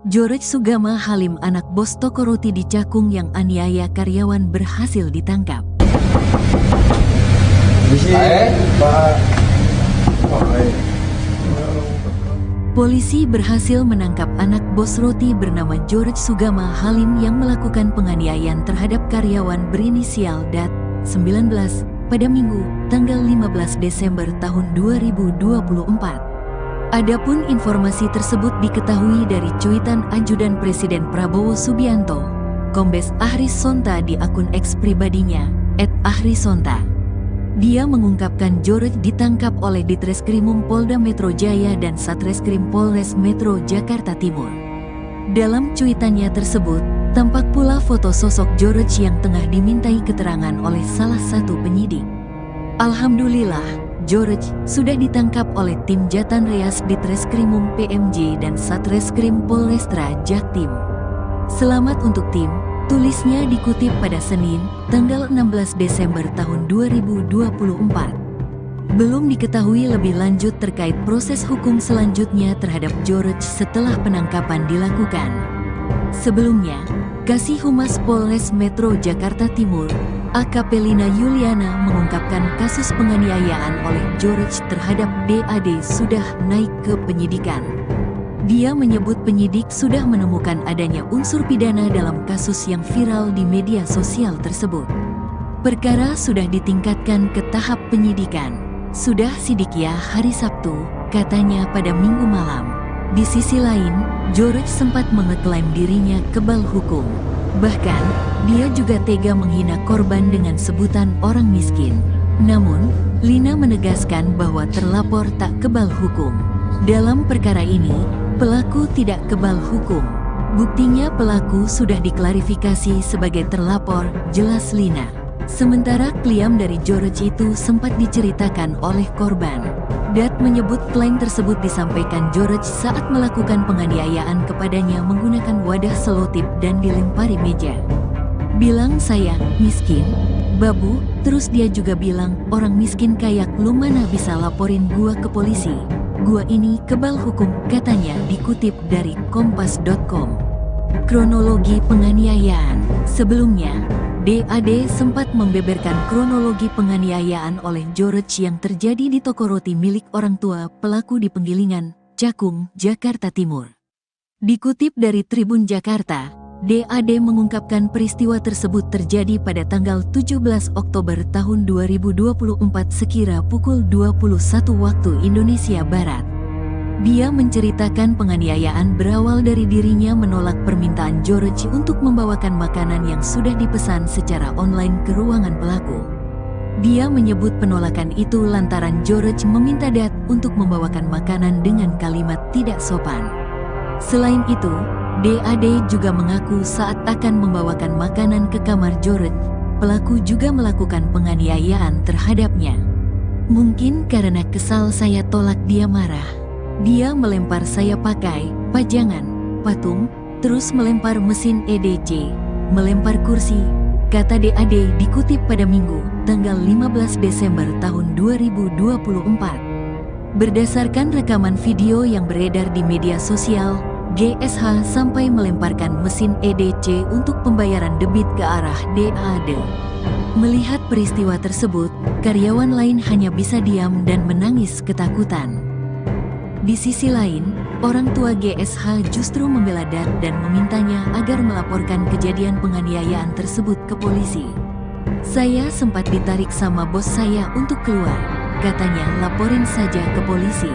George Sugama Halim, anak bos toko roti di Cakung yang aniaya karyawan, berhasil ditangkap. Polisi berhasil menangkap anak bos roti bernama George Sugama Halim yang melakukan penganiayaan terhadap karyawan berinisial DAT 19 pada Minggu, tanggal 15 Desember tahun 2024. Adapun informasi tersebut diketahui dari cuitan Ajudan Presiden Prabowo Subianto, Kombes Ahris Sonta di akun X pribadinya, @ahrisonta. Dia mengungkapkan George ditangkap oleh Ditreskrimum Polda Metro Jaya dan Satreskrim Polres Metro Jakarta Timur. Dalam cuitannya tersebut, tampak pula foto sosok George yang tengah dimintai keterangan oleh salah satu penyidik. Alhamdulillah, George sudah ditangkap oleh tim Jatan Reas Ditreskrimum PMJ dan Satreskrim Polrestra Jaktim. Selamat untuk tim, tulisnya dikutip pada Senin, tanggal 16 Desember tahun 2024. Belum diketahui lebih lanjut terkait proses hukum selanjutnya terhadap George setelah penangkapan dilakukan. Sebelumnya, Kasih Humas Polres Metro Jakarta Timur, AKP Lina Yuliana, mengungkapkan kasus penganiayaan oleh George terhadap DAD sudah naik ke penyidikan. Dia menyebut penyidik sudah menemukan adanya unsur pidana dalam kasus yang viral di media sosial tersebut. Perkara sudah ditingkatkan ke tahap penyidikan. Sudah sidik ya hari Sabtu, katanya pada Minggu malam. Di sisi lain, George sempat mengeklaim dirinya kebal hukum. Bahkan, dia juga tega menghina korban dengan sebutan orang miskin. Namun, Lina menegaskan bahwa terlapor tak kebal hukum. Dalam perkara ini, pelaku tidak kebal hukum. Buktinya pelaku sudah diklarifikasi sebagai terlapor, jelas Lina. Sementara klaim dari George itu sempat diceritakan oleh korban. Dat menyebut klaim tersebut disampaikan George saat melakukan penganiayaan kepadanya menggunakan wadah selotip dan dilempari meja. Bilang saya miskin, babu, terus dia juga bilang orang miskin kayak lu mana bisa laporin gua ke polisi. Gua ini kebal hukum, katanya dikutip dari kompas.com. Kronologi penganiayaan. Sebelumnya, DAD sempat membeberkan kronologi penganiayaan oleh George yang terjadi di toko roti milik orang tua pelaku di Penggilingan, Cakung, Jakarta Timur. Dikutip dari Tribun Jakarta, DAD mengungkapkan peristiwa tersebut terjadi pada tanggal 17 Oktober tahun 2024 sekira pukul 21 waktu Indonesia Barat. Dia menceritakan penganiayaan berawal dari dirinya menolak permintaan George untuk membawakan makanan yang sudah dipesan secara online ke ruangan pelaku. Dia menyebut penolakan itu lantaran George meminta Dat untuk membawakan makanan dengan kalimat tidak sopan. Selain itu, DAD juga mengaku saat akan membawakan makanan ke kamar George, pelaku juga melakukan penganiayaan terhadapnya. Mungkin karena kesal saya tolak dia marah. Dia melempar saya pakai pajangan, patung, terus melempar mesin EDC, melempar kursi, kata DAD dikutip pada Minggu, tanggal 15 Desember tahun 2024. Berdasarkan rekaman video yang beredar di media sosial, GSH sampai melemparkan mesin EDC untuk pembayaran debit ke arah DAD. Melihat peristiwa tersebut, karyawan lain hanya bisa diam dan menangis ketakutan. Di sisi lain, orang tua GSH justru membela Dat dan memintanya agar melaporkan kejadian penganiayaan tersebut ke polisi. Saya sempat ditarik sama bos saya untuk keluar, katanya laporin saja ke polisi.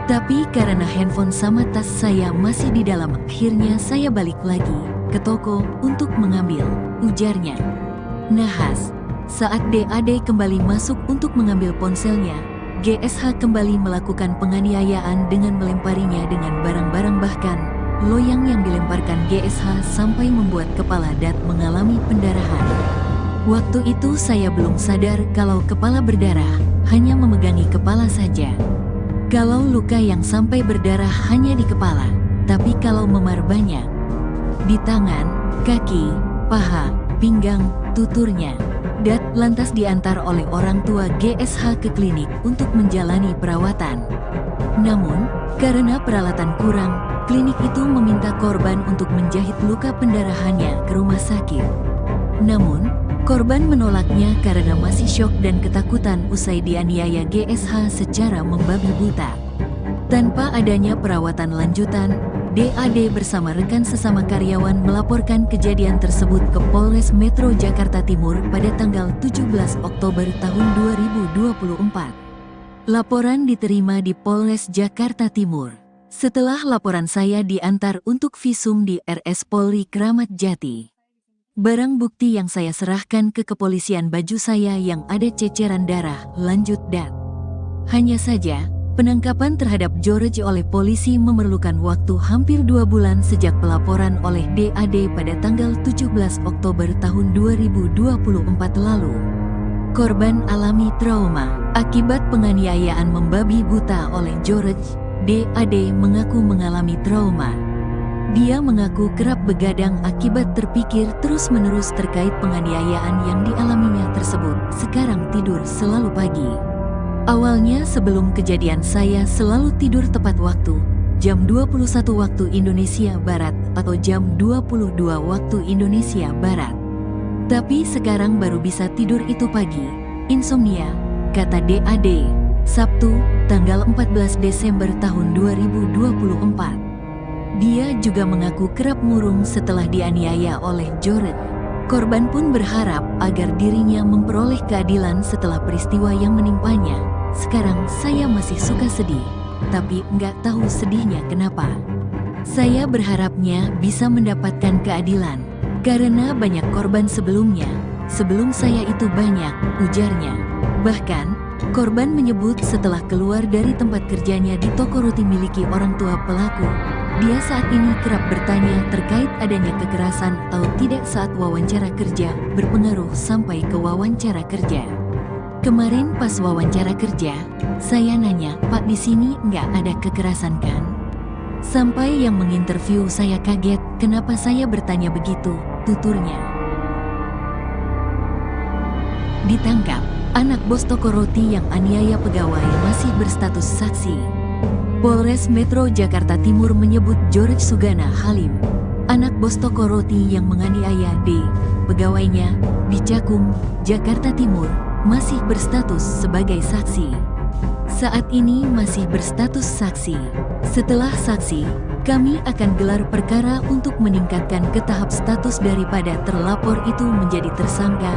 Tapi karena handphone sama tas saya masih di dalam, akhirnya saya balik lagi ke toko untuk mengambil, ujarnya. Nahas, saat DAD kembali masuk untuk mengambil ponselnya, GSH kembali melakukan penganiayaan dengan melemparinya dengan barang-barang, bahkan loyang yang dilemparkan GSH sampai membuat kepala Dat mengalami pendarahan. Waktu itu saya belum sadar kalau kepala berdarah, hanya memegangi kepala saja. Kalau luka yang sampai berdarah hanya di kepala, tapi kalau memar banyak. Di tangan, kaki, paha, pinggang, tuturnya. Dat lantas diantar oleh orang tua GSH ke klinik untuk menjalani perawatan. Namun, karena peralatan kurang, Klinik itu meminta korban untuk menjahit luka pendarahannya ke rumah sakit. Namun, korban menolaknya karena masih syok dan ketakutan usai dianiaya GSH secara membabi buta. Tanpa adanya perawatan lanjutan, DAD bersama rekan sesama karyawan melaporkan kejadian tersebut ke Polres Metro Jakarta Timur pada tanggal 17 Oktober tahun 2024. Laporan diterima di Polres Jakarta Timur. Setelah laporan saya diantar untuk visum di RS Polri Kramat Jati. Barang bukti yang saya serahkan ke kepolisian baju saya yang ada ceceran darah, lanjut dat. Hanya saja, penangkapan terhadap George oleh polisi memerlukan waktu hampir 2 bulan sejak pelaporan oleh DAD pada tanggal 17 Oktober tahun 2024 lalu. Korban alami trauma akibat penganiayaan membabi buta oleh George. DAD mengaku mengalami trauma. Dia mengaku kerap begadang akibat terpikir terus-menerus terkait penganiayaan yang dialaminya tersebut. Sekarang tidur selalu pagi. Awalnya sebelum kejadian saya selalu tidur tepat waktu, jam 21 waktu Indonesia Barat atau jam 22 waktu Indonesia Barat. Tapi sekarang baru bisa tidur itu pagi. Insomnia, kata DAD. Sabtu, tanggal 14 Desember tahun 2024. Dia juga mengaku kerap murung setelah dianiaya oleh George. Korban pun berharap agar dirinya memperoleh keadilan setelah peristiwa yang menimpanya. Sekarang saya masih suka sedih, tapi nggak tahu sedihnya kenapa. Saya berharapnya bisa mendapatkan keadilan, karena banyak korban sebelumnya. Sebelum saya itu banyak, ujarnya. Bahkan, korban menyebut setelah keluar dari tempat kerjanya di toko roti miliki orang tua pelaku, dia saat ini kerap bertanya terkait adanya kekerasan atau tidak saat wawancara kerja, berpengaruh sampai ke wawancara kerja. Kemarin pas wawancara kerja, saya nanya, "Pak, di sini nggak ada kekerasan kan?" Sampai yang menginterview saya kaget, kenapa saya bertanya begitu, tuturnya. Ditangkap, anak bos toko roti yang aniaya pegawai masih berstatus saksi. Polres Metro Jakarta Timur menyebut George Sugana Halim, anak bos toko roti yang menganiaya D, pegawainya, di Cakung, Jakarta Timur, masih berstatus sebagai saksi. Saat ini masih berstatus saksi. Setelah saksi, kami akan gelar perkara untuk meningkatkan ke tahap status daripada terlapor itu menjadi tersangka,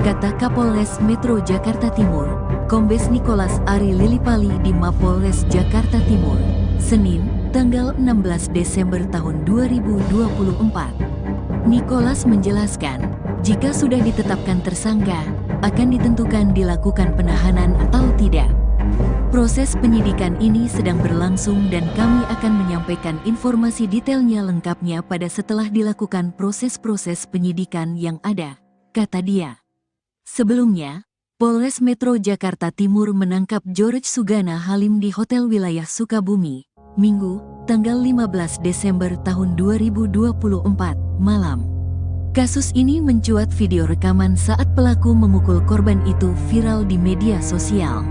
kata Kapolres Metro Jakarta Timur, Kombes Nicholas Ari Lilipali di Mapolres Jakarta Timur, Senin, tanggal 16 Desember tahun 2024. Nicholas menjelaskan, jika sudah ditetapkan tersangka, akan ditentukan dilakukan penahanan atau tidak. Proses penyidikan ini sedang berlangsung dan kami akan menyampaikan informasi detailnya lengkapnya pada setelah dilakukan proses-proses penyidikan yang ada, kata dia. Sebelumnya, Polres Metro Jakarta Timur menangkap George Sugana Halim di Hotel Wilayah Sukabumi, Minggu, tanggal 15 Desember tahun 2024, malam. Kasus ini mencuat video rekaman saat pelaku memukul korban itu viral di media sosial.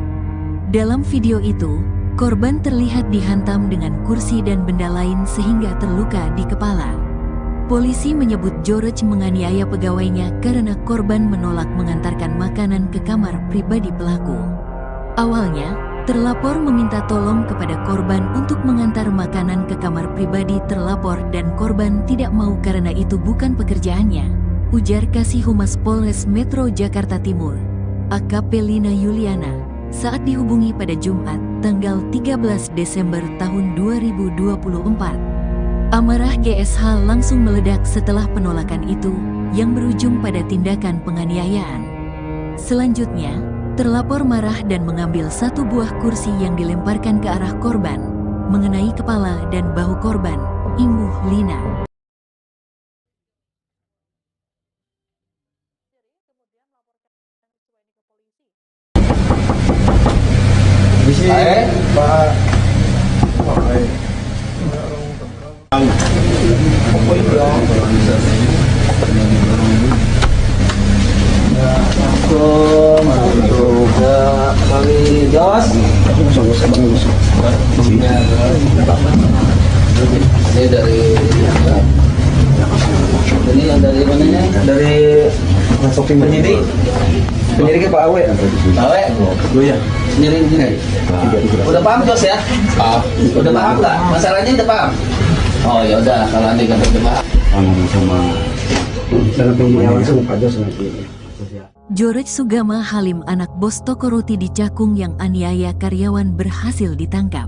Dalam video itu, korban terlihat dihantam dengan kursi dan benda lain sehingga terluka di kepala. Polisi menyebut George menganiaya pegawainya karena korban menolak mengantarkan makanan ke kamar pribadi pelaku. Awalnya, terlapor meminta tolong kepada korban untuk mengantar makanan ke kamar pribadi terlapor dan korban tidak mau karena itu bukan pekerjaannya, ujar Kasih Humas Polres Metro Jakarta Timur, AKP Lina Yuliana, saat dihubungi pada Jumat, tanggal 13 Desember tahun 2024. Amarah GSH langsung meledak setelah penolakan itu, yang berujung pada tindakan penganiayaan. Selanjutnya, terlapor marah dan mengambil satu buah kursi yang dilemparkan ke arah korban, mengenai kepala dan bahu korban, imbuh Lina. Kami Jos Ini dari ini yang dari mananya? Dari penyidik. Penyidiknya Pak Awe. Awe? Oh ya. Penyidik. Udah paham Jos ya? Udah paham nggak? Masalahnya udah paham? Oh ya udah, kalau nanti kan terjebak. Sama dalam penyidikan langsung Pak Jos nanti. George Sugama Halim, anak bos toko roti di Cakung yang aniaya karyawan, berhasil ditangkap.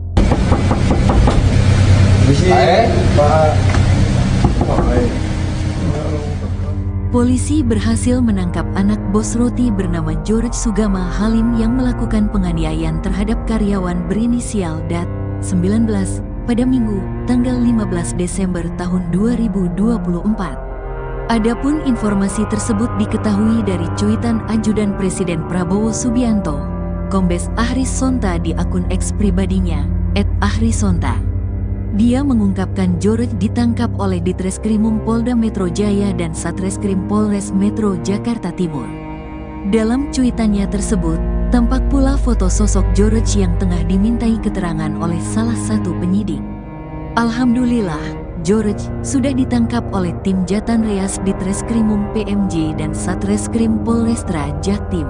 Polisi berhasil menangkap anak bos roti bernama George Sugama Halim yang melakukan penganiayaan terhadap karyawan berinisial DAT 19 pada Minggu, tanggal 15 Desember tahun 2024. Adapun informasi tersebut diketahui dari cuitan Ajudan Presiden Prabowo Subianto, Kombes Ahris Sonta di akun X pribadinya @ahrisonta. Dia mengungkapkan George ditangkap oleh Ditreskrimum Polda Metro Jaya dan Satreskrim Polres Metro Jakarta Timur. Dalam cuitannya tersebut, tampak pula foto sosok George yang tengah dimintai keterangan oleh salah satu penyidik. Alhamdulillah, George sudah ditangkap oleh tim Jatan Reas Ditreskrimum PMJ dan Satreskrim Polrestra Jaktim.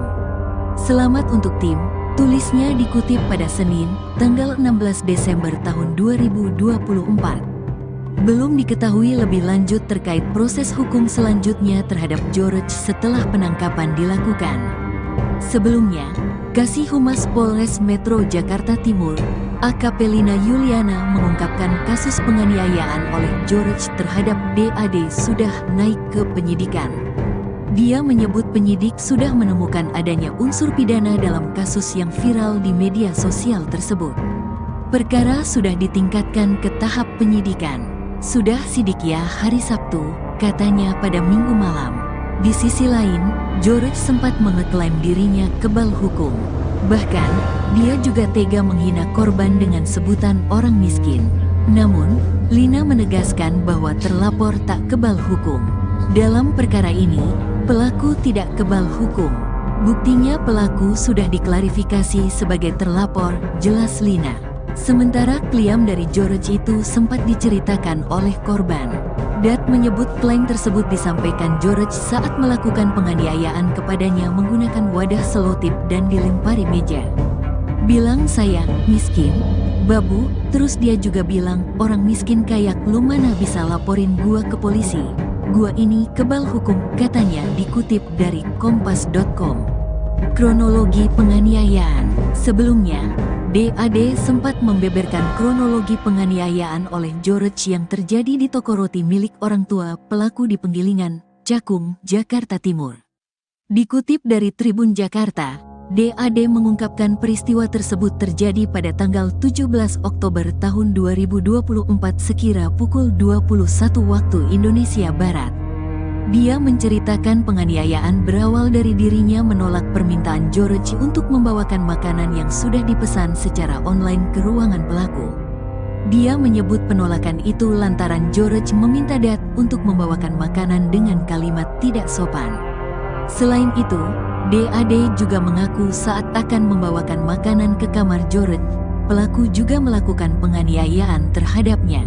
Selamat untuk tim, tulisnya dikutip pada Senin, tanggal 16 Desember tahun 2024. Belum diketahui lebih lanjut terkait proses hukum selanjutnya terhadap George setelah penangkapan dilakukan. Sebelumnya, Kasih Humas Polres Metro Jakarta Timur, AKP Lina Yuliana, mengungkapkan kasus penganiayaan oleh George terhadap DAD sudah naik ke penyidikan. Dia menyebut penyidik sudah menemukan adanya unsur pidana dalam kasus yang viral di media sosial tersebut. Perkara sudah ditingkatkan ke tahap penyidikan. Sudah sidik ya hari Sabtu, katanya pada Minggu malam. Di sisi lain, George sempat mengeklaim dirinya kebal hukum. Bahkan, dia juga tega menghina korban dengan sebutan orang miskin. Namun, Lina menegaskan bahwa terlapor tak kebal hukum. Dalam perkara ini, pelaku tidak kebal hukum. Buktinya pelaku sudah diklarifikasi sebagai terlapor, jelas Lina. Sementara klaim dari George itu sempat diceritakan oleh korban. Dat menyebut klaim tersebut disampaikan George saat melakukan penganiayaan kepadanya menggunakan wadah selotip dan dilempari meja. Bilang saya miskin, babu, terus dia juga bilang orang miskin kayak lu mana bisa laporin gua ke polisi. Gua ini kebal hukum, katanya, dikutip dari kompas.com. Kronologi penganiayaan. Sebelumnya, DAD sempat membeberkan kronologi penganiayaan oleh George yang terjadi di toko roti milik orang tua pelaku di Penggilingan, Cakung, Jakarta Timur. Dikutip dari Tribun Jakarta, DAD mengungkapkan peristiwa tersebut terjadi pada tanggal 17 Oktober tahun 2024 sekira pukul 21 waktu Indonesia Barat. Dia menceritakan penganiayaan berawal dari dirinya menolak permintaan George untuk membawakan makanan yang sudah dipesan secara online ke ruangan pelaku. Dia menyebut penolakan itu lantaran George meminta Dat untuk membawakan makanan dengan kalimat tidak sopan. Selain itu, DAD juga mengaku saat akan membawakan makanan ke kamar George, pelaku juga melakukan penganiayaan terhadapnya.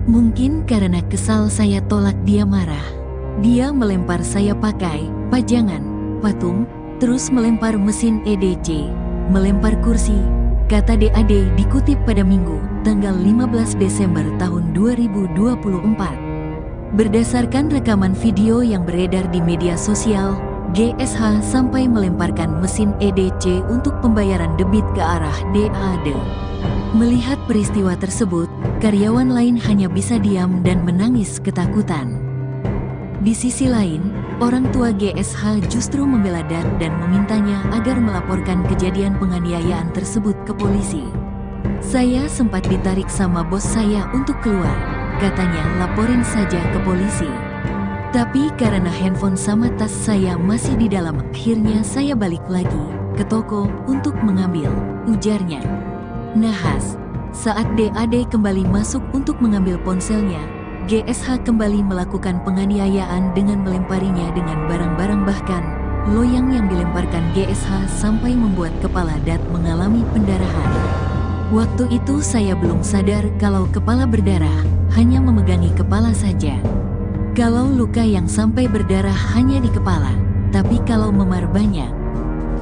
Mungkin karena kesal saya tolak dia marah. Dia melempar saya pakai pajangan, patung, terus melempar mesin EDC, melempar kursi, kata DAD dikutip pada Minggu, tanggal 15 Desember tahun 2024. Berdasarkan rekaman video yang beredar di media sosial, GSH sampai melemparkan mesin EDC untuk pembayaran debit ke arah DAD. Melihat peristiwa tersebut, karyawan lain hanya bisa diam dan menangis ketakutan. Di sisi lain, orang tua GSH justru membela Dat dan memintanya agar melaporkan kejadian penganiayaan tersebut ke polisi. Saya sempat ditarik sama bos saya untuk keluar, katanya, laporin saja ke polisi. Tapi karena handphone sama tas saya masih di dalam, akhirnya saya balik lagi ke toko untuk mengambil, ujarnya. Nahas, saat DAD kembali masuk untuk mengambil ponselnya, GSH kembali melakukan penganiayaan dengan melemparinya dengan barang-barang, bahkan loyang yang dilemparkan GSH sampai membuat kepala Dat mengalami pendarahan. Waktu itu saya belum sadar kalau kepala berdarah, hanya memegangi kepala saja. Kalau luka yang sampai berdarah hanya di kepala, tapi kalau memar banyak.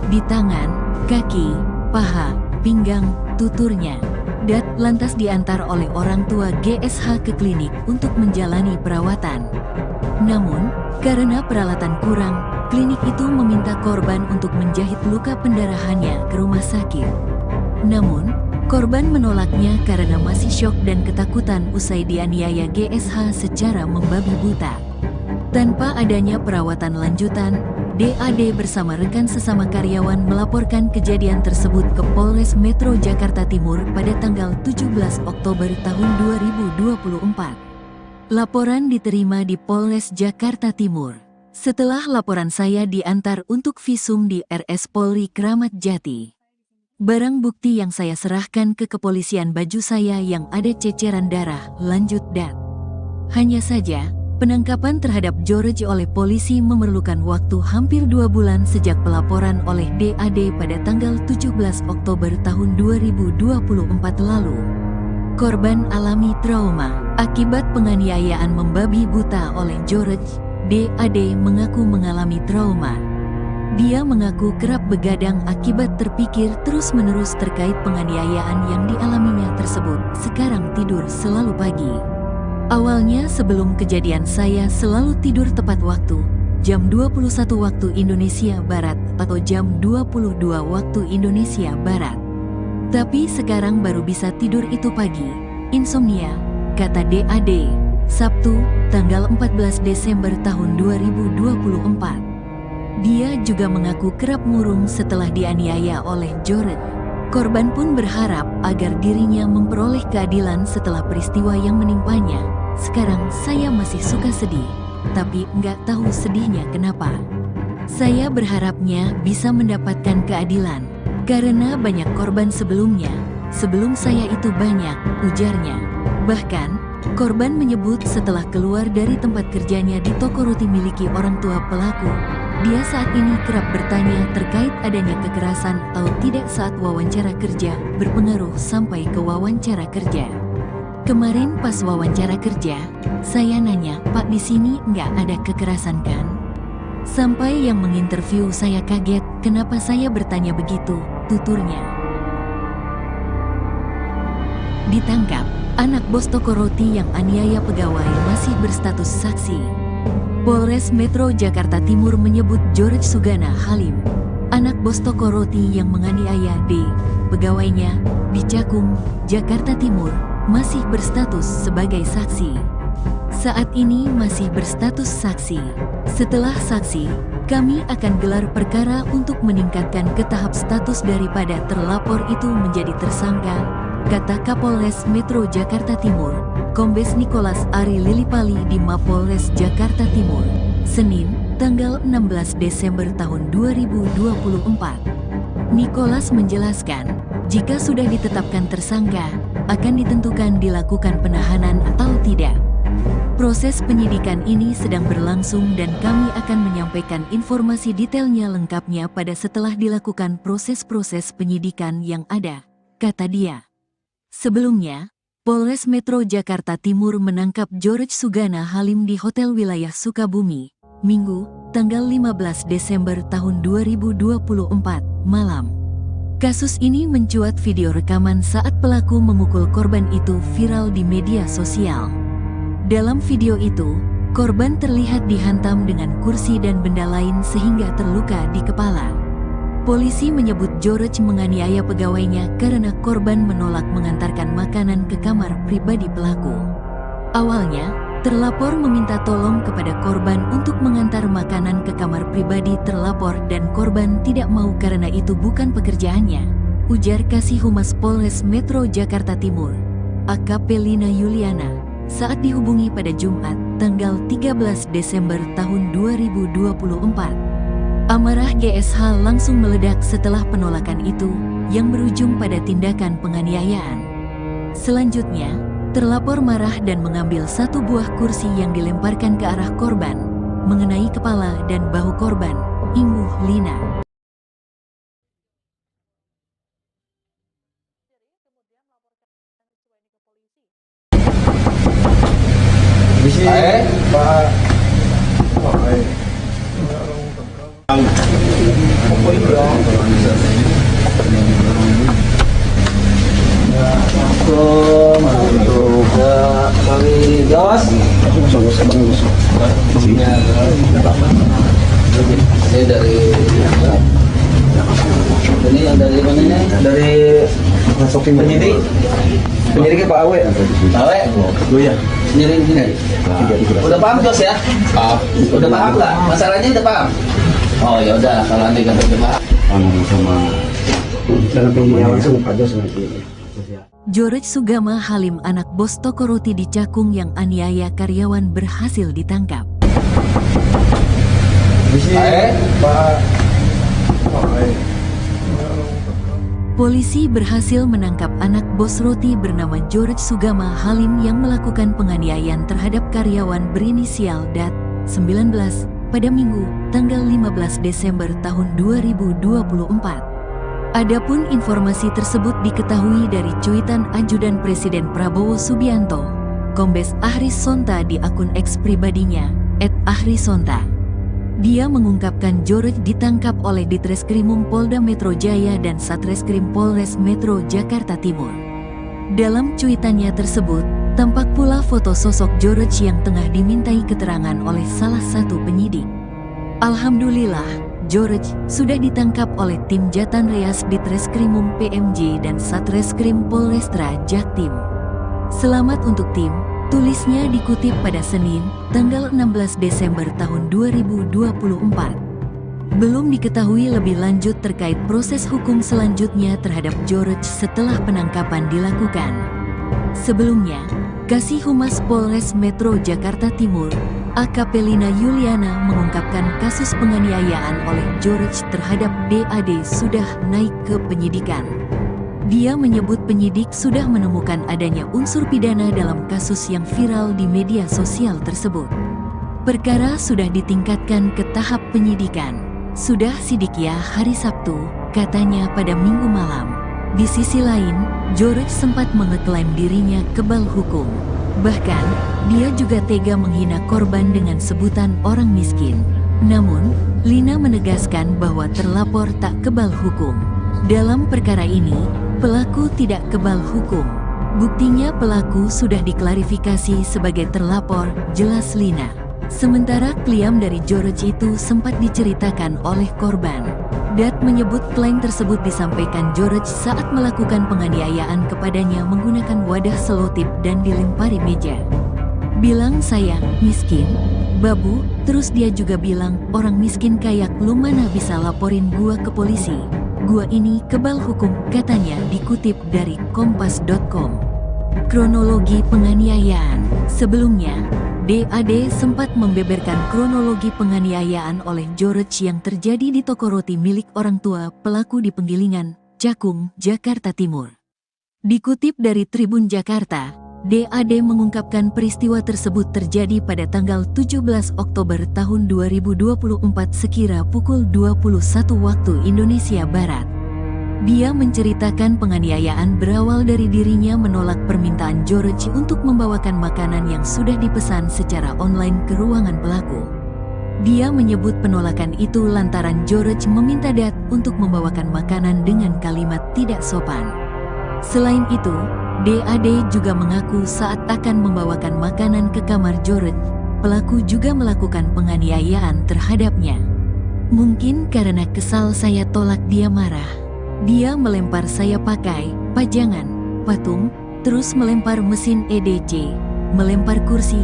Di tangan, kaki, paha, pinggang, tuturnya. Dat lantas diantar oleh orang tua GSH ke klinik untuk menjalani perawatan. Namun, karena peralatan kurang, klinik itu meminta korban untuk menjahit luka pendarahannya ke rumah sakit. Namun, korban menolaknya karena masih syok dan ketakutan usai dianiaya GSH secara membabi buta. Tanpa adanya perawatan lanjutan, DAD bersama rekan sesama karyawan melaporkan kejadian tersebut ke Polres Metro Jakarta Timur pada tanggal 17 Oktober tahun 2024. Laporan diterima di Polres Jakarta Timur. Setelah laporan saya diantar untuk visum di RS Polri Kramat Jati. Barang bukti yang saya serahkan ke kepolisian baju saya yang ada ceceran darah, lanjut Dat. Hanya saja, penangkapan terhadap George oleh polisi memerlukan waktu hampir 2 bulan sejak pelaporan oleh DAD pada tanggal 17 Oktober tahun 2024 lalu. Korban alami trauma akibat penganiayaan membabi buta oleh George. DAD mengaku mengalami trauma. Dia mengaku kerap begadang akibat terpikir terus-menerus terkait penganiayaan yang dialaminya tersebut. Sekarang tidur selalu pagi. Awalnya sebelum kejadian saya selalu tidur tepat waktu, jam 21 waktu Indonesia Barat atau jam 22 waktu Indonesia Barat. Tapi sekarang baru bisa tidur itu pagi. Insomnia, kata DAD. Sabtu, tanggal 14 Desember tahun 2024. Dia juga mengaku kerap murung setelah dianiaya oleh George. Korban pun berharap agar dirinya memperoleh keadilan setelah peristiwa yang menimpanya. Sekarang saya masih suka sedih, tapi nggak tahu sedihnya kenapa. Saya berharapnya bisa mendapatkan keadilan, karena banyak korban sebelumnya. Sebelum saya itu banyak, ujarnya. Bahkan, korban menyebut setelah keluar dari tempat kerjanya di toko roti miliki orang tua pelaku, dia saat ini kerap bertanya terkait adanya kekerasan atau tidak saat wawancara kerja, berpengaruh sampai ke wawancara kerja. Kemarin pas wawancara kerja, saya nanya, Pak di sini nggak ada kekerasan kan? Sampai yang menginterview saya kaget, kenapa saya bertanya begitu, tuturnya. Ditangkap, anak bos toko roti yang aniaya pegawai masih berstatus saksi. Polres Metro Jakarta Timur menyebut George Sugana Halim, anak bos toko roti yang menganiaya D, pegawainya, di Cakung, Jakarta Timur, masih berstatus sebagai saksi. Saat ini masih berstatus saksi. Setelah saksi, kami akan gelar perkara untuk meningkatkan ke tahap status daripada terlapor itu menjadi tersangka, kata Kapolres Metro Jakarta Timur, Kombes Nicholas Ari Lilipali di Mapolres Jakarta Timur, Senin, tanggal 16 Desember tahun 2024. Nicholas menjelaskan, jika sudah ditetapkan tersangka, akan ditentukan dilakukan penahanan atau tidak. Proses penyidikan ini sedang berlangsung dan kami akan menyampaikan informasi detailnya lengkapnya pada setelah dilakukan proses-proses penyidikan yang ada, kata dia. Sebelumnya, Polres Metro Jakarta Timur menangkap George Sugana Halim di Hotel Wilayah Sukabumi, Minggu, tanggal 15 Desember tahun 2024, malam. Kasus ini mencuat video rekaman saat pelaku memukul korban itu viral di media sosial. Dalam video itu, korban terlihat dihantam dengan kursi dan benda lain sehingga terluka di kepala. Polisi menyebut George menganiaya pegawainya karena korban menolak mengantarkan makanan ke kamar pribadi pelaku. Awalnya, terlapor meminta tolong kepada korban untuk mengantar makanan ke kamar pribadi terlapor dan korban tidak mau karena itu bukan pekerjaannya, ujar Kasih Humas Polres Metro Jakarta Timur, AKP Lina Yuliana, saat dihubungi pada Jumat, tanggal 13 Desember tahun 2024. Amarah GSH langsung meledak setelah penolakan itu, yang berujung pada tindakan penganiayaan. Selanjutnya, terlapor marah dan mengambil satu buah kursi yang dilemparkan ke arah korban, mengenai kepala dan bahu korban, imbuh Lina. Pak. Untuk kali gawas. Ini dari ini yang dari mananya? Dari penyidiknya Pak Awe. Awe? Oh ya. Penyidik ini. Udah paham Jos ya? Paham. Udah paham nggak? Masalahnya udah paham? Oh ya udah, kalau nanti kan udah paham. Sama dalam penyidik langsung Pak Jos nanti. George Sugama Halim, anak bos toko roti di Cakung yang aniaya karyawan, berhasil ditangkap. Polisi berhasil menangkap anak bos roti bernama George Sugama Halim yang melakukan penganiayaan terhadap karyawan berinisial DAT 19 pada Minggu, tanggal 15 Desember tahun 2024. Adapun informasi tersebut diketahui dari cuitan Ajudan Presiden Prabowo Subianto, Kombes Ahri Sonta di akun X pribadinya @ahrisonta. Dia mengungkapkan George ditangkap oleh Ditreskrimum Polda Metro Jaya dan Satreskrim Polres Metro Jakarta Timur. Dalam cuitannya tersebut, tampak pula foto sosok George yang tengah dimintai keterangan oleh salah satu penyidik. Alhamdulillah, George sudah ditangkap oleh tim Jatan Reas Ditreskrimum PMJ dan Satreskrim Polrestra Jaktim. Selamat untuk tim, tulisnya dikutip pada Senin, tanggal 16 Desember tahun 2024. Belum diketahui lebih lanjut terkait proses hukum selanjutnya terhadap George setelah penangkapan dilakukan. Sebelumnya, Kasih Humas Polres Metro Jakarta Timur, AKP Lina Yuliana, mengungkapkan kasus penganiayaan oleh George terhadap DAD sudah naik ke penyidikan. Dia menyebut penyidik sudah menemukan adanya unsur pidana dalam kasus yang viral di media sosial tersebut. Perkara sudah ditingkatkan ke tahap penyidikan. Sudah sidik ya hari Sabtu, katanya pada Minggu malam. Di sisi lain, George sempat mengeklaim dirinya kebal hukum. Bahkan, dia juga tega menghina korban dengan sebutan orang miskin. Namun, Lina menegaskan bahwa terlapor tak kebal hukum. Dalam perkara ini, pelaku tidak kebal hukum. Buktinya pelaku sudah diklarifikasi sebagai terlapor, jelas Lina. Sementara klaim dari George itu sempat diceritakan oleh korban. Dat menyebut klaim tersebut disampaikan George saat melakukan penganiayaan kepadanya menggunakan wadah selotip dan dilempari meja. Bilang saya miskin, babu, terus dia juga bilang orang miskin kayak lu mana bisa laporin gua ke polisi. Gua ini kebal hukum, katanya dikutip dari kompas.com. Kronologi penganiayaan. Sebelumnya, DAD sempat membeberkan kronologi penganiayaan oleh George yang terjadi di toko roti milik orang tua pelaku di Penggilingan, Cakung, Jakarta Timur. Dikutip dari Tribun Jakarta, DAD mengungkapkan peristiwa tersebut terjadi pada tanggal 17 Oktober tahun 2024 sekira pukul 21 waktu Indonesia Barat. Dia menceritakan penganiayaan berawal dari dirinya menolak permintaan George untuk membawakan makanan yang sudah dipesan secara online ke ruangan pelaku. Dia menyebut penolakan itu lantaran George meminta Dat untuk membawakan makanan dengan kalimat tidak sopan. Selain itu, DAD juga mengaku saat akan membawakan makanan ke kamar George, pelaku juga melakukan penganiayaan terhadapnya. Mungkin karena kesal saya tolak dia marah. Dia melempar saya pakai pajangan, patung, terus melempar mesin EDC, melempar kursi,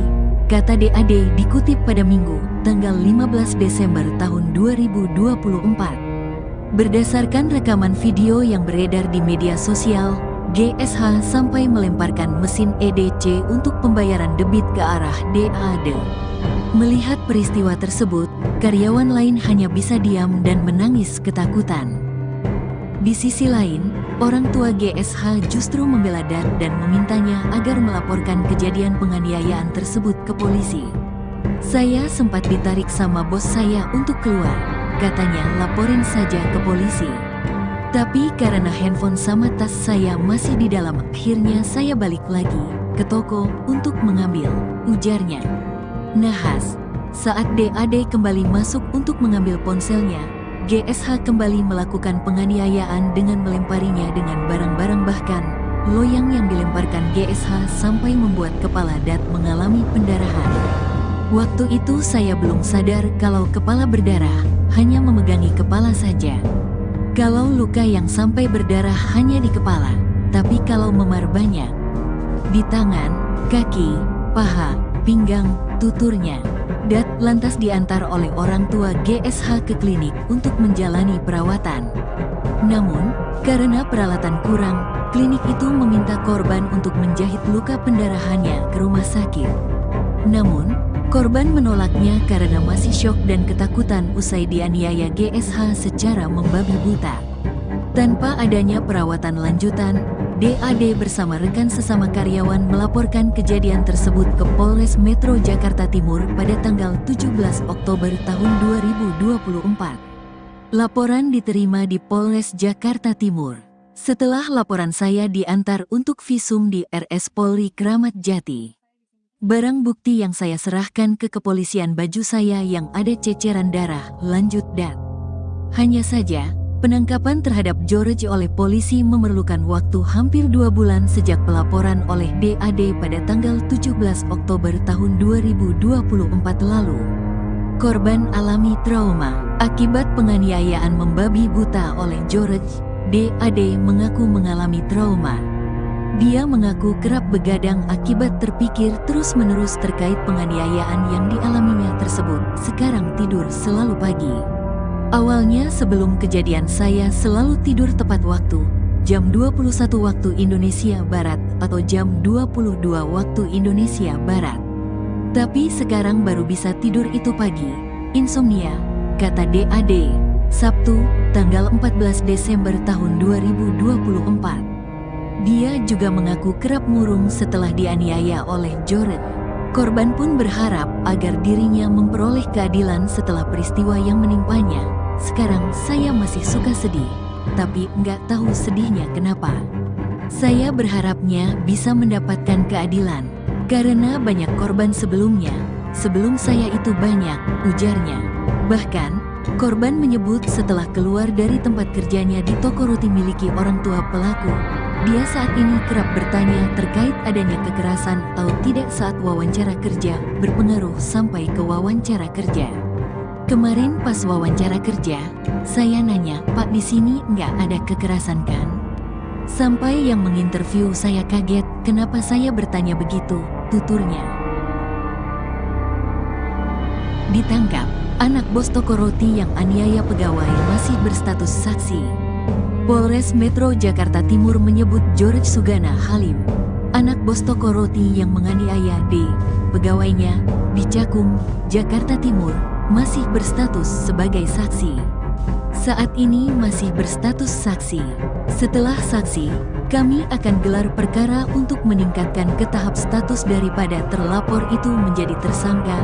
kata DAD dikutip pada Minggu, tanggal 15 Desember tahun 2024. Berdasarkan rekaman video yang beredar di media sosial, GSH sampai melemparkan mesin EDC untuk pembayaran debit ke arah DAD. Melihat peristiwa tersebut, karyawan lain hanya bisa diam dan menangis ketakutan. Di sisi lain, orang tua GSH justru membela Dat dan memintanya agar melaporkan kejadian penganiayaan tersebut ke polisi. Saya sempat ditarik sama bos saya untuk keluar, katanya laporin saja ke polisi. Tapi karena handphone sama tas saya masih di dalam, akhirnya saya balik lagi, ke toko untuk mengambil, ujarnya. Nahas, saat DAD kembali masuk untuk mengambil ponselnya, GSH kembali melakukan penganiayaan dengan melemparinya dengan barang-barang, bahkan loyang yang dilemparkan GSH sampai membuat kepala Dat mengalami pendarahan. Waktu itu saya belum sadar kalau kepala berdarah, hanya memegangi kepala saja. Kalau luka yang sampai berdarah hanya di kepala, tapi kalau memar banyak di tangan, kaki, paha, pinggang, tuturnya. Dat lantas diantar oleh orang tua GSH ke klinik untuk menjalani perawatan. Namun, karena peralatan kurang, klinik itu meminta korban untuk menjahit luka pendarahannya ke rumah sakit. Namun, korban menolaknya karena masih syok dan ketakutan usai dianiaya GSH secara membabi buta. Tanpa adanya perawatan lanjutan, DAD bersama rekan sesama karyawan melaporkan kejadian tersebut ke Polres Metro Jakarta Timur pada tanggal 17 Oktober tahun 2024. Laporan diterima di Polres Jakarta Timur. Setelah laporan saya diantar untuk visum di RS Polri Kramat Jati. Barang bukti yang saya serahkan ke kepolisian baju saya yang ada ceceran darah, lanjut Dat. Hanya saja, penangkapan terhadap George oleh polisi memerlukan waktu hampir 2 bulan sejak pelaporan oleh DAD pada tanggal 17 Oktober tahun 2024 lalu. Korban alami trauma akibat penganiayaan membabi buta oleh George. DAD mengaku mengalami trauma. Dia mengaku kerap begadang akibat terpikir terus-menerus terkait penganiayaan yang dialaminya tersebut. Sekarang tidur selalu pagi. Awalnya sebelum kejadian saya selalu tidur tepat waktu, jam 21 waktu Indonesia Barat atau jam 22 waktu Indonesia Barat. Tapi sekarang baru bisa tidur itu pagi. Insomnia, kata DAD. Sabtu, tanggal 14 Desember tahun 2024. Dia juga mengaku kerap murung setelah dianiaya oleh George. Korban pun berharap agar dirinya memperoleh keadilan setelah peristiwa yang menimpanya. Sekarang saya masih suka sedih, tapi nggak tahu sedihnya kenapa. Saya berharapnya bisa mendapatkan keadilan, karena banyak korban sebelumnya. Sebelum saya itu banyak, ujarnya. Bahkan, korban menyebut setelah keluar dari tempat kerjanya di toko roti miliki orang tua pelaku, dia saat ini kerap bertanya terkait adanya kekerasan atau tidak saat wawancara kerja, berpengaruh sampai ke wawancara kerja. Kemarin pas wawancara kerja, saya nanya, "Pak, di sini nggak ada kekerasan kan?" Sampai yang menginterview saya kaget, kenapa saya bertanya begitu, tuturnya. Ditangkap, anak bos toko roti yang aniaya pegawai masih berstatus saksi. Polres Metro Jakarta Timur menyebut George Sugana Halim, anak bos toko roti yang menganiaya D, pegawainya, di Cakung, Jakarta Timur, masih berstatus sebagai saksi. Saat ini masih berstatus saksi. Setelah saksi, kami akan gelar perkara untuk meningkatkan ke tahap status daripada terlapor itu menjadi tersangka,